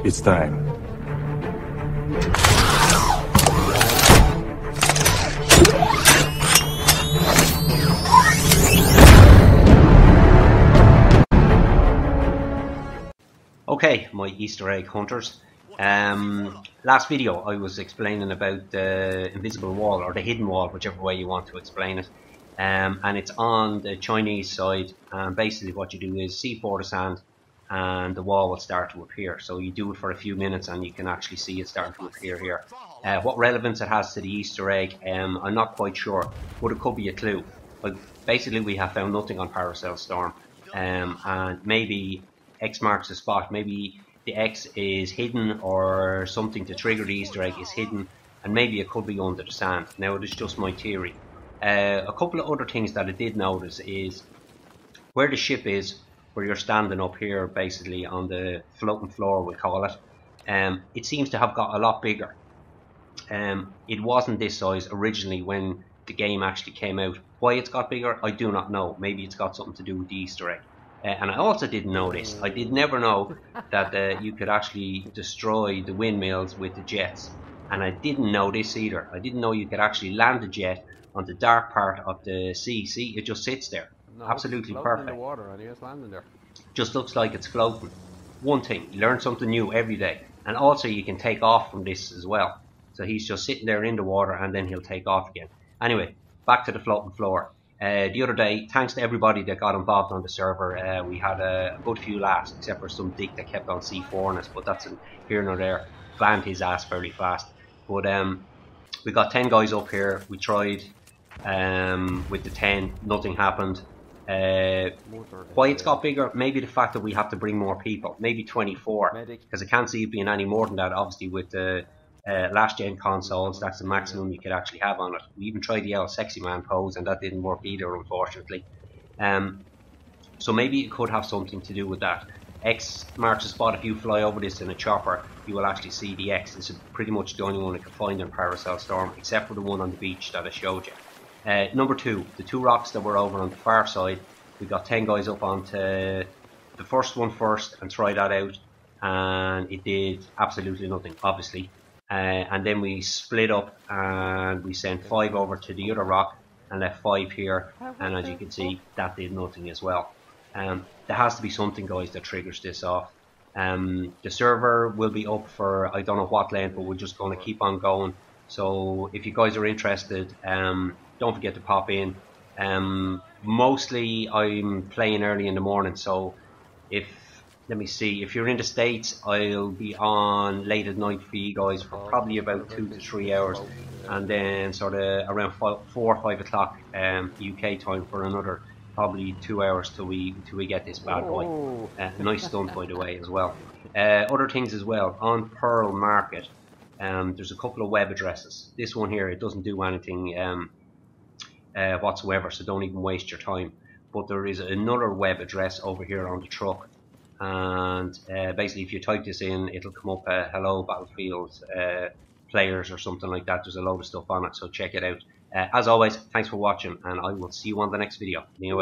It's time. Okay, my Easter egg hunters. Last video I was explaining about the invisible wall, or the hidden wall, whichever way you want to explain it. And it's on the Chinese side, and basically what you do is C4 the sand and the wall will start to appear. So you do it for a few minutes and you can actually see it starting to appear here. What relevance it has to the Easter egg, I'm not quite sure, but it could be a clue. But basically we have found nothing on Paracel Storm, and maybe X marks the spot. Maybe the X is hidden, or something to trigger the Easter egg is hidden, and maybe it could be under the sand. Now it is just my theory. A couple of other things that I did notice is where the ship is, where you're standing up here basically on the floating floor we call it. It seems to have got a lot bigger. It wasn't this size originally when the game actually came out. Why it's got bigger, I do not know. Maybe it's got something to do with the Easter egg. And I also didn't know this. I did never know that you could actually destroy the windmills with the jets. And I didn't know this either. I didn't know you could actually land a jet on the dark part of the sea. See, it just sits there. No, absolutely perfect. In the water and it's landing there. Just looks like it's floating. One thing, you learn something new every day. And also you can take off from this as well. So he's just sitting there in the water and then he'll take off again. Anyway, back to the floating floor. The other day, thanks to everybody that got involved on the server, we had a good few laughs, except for some dick that kept on C4ing us, but that's here nor there. Banned his ass fairly fast. But we got 10 guys up here. We tried with the 10, nothing happened. Why it's got bigger? Maybe the fact that we have to bring more people, maybe 24, because I can't see it being any more than that. Obviously with the last gen consoles, that's the maximum you could actually have on it. We even tried the L Sexy Man pose and that didn't work either, unfortunately. So maybe it could have something to do with that. X marks the spot. If you fly over this in a chopper, you will actually see the X. This is pretty much the only one you can find in Paracel Storm, except for the one on the beach that I showed you. Number two, the two rocks that were over on the far side, we got 10 guys up onto the first one first and tried that out, and it did absolutely nothing, obviously. And then we split up and we sent 5 over to the other rock and left 5 here, and as you can see, that did nothing as well. There has to be something, guys, that triggers this off. The server will be up for I don't know what length, but we're just going to keep on going. So if you guys are interested, don't forget to pop in. Mostly I'm playing early in the morning, so let me see, if you're in the States, I'll be on late at night for you guys for probably about 2 to 3 hours, and then sort of around 4 or 5 o'clock UK time for another probably 2 hours till we get this bad boy. Nice stunt, by the way, as well. Other things as well, on Pearl Market, there's a couple of web addresses. This one here, it doesn't do anything whatsoever, so don't even waste your time. But there is another web address over here on the truck, and basically if you type this in, it'll come up hello Battlefield players or something like that. There's a load of stuff on it, so check it out. As always, thanks for watching, and I will see you on the next video. New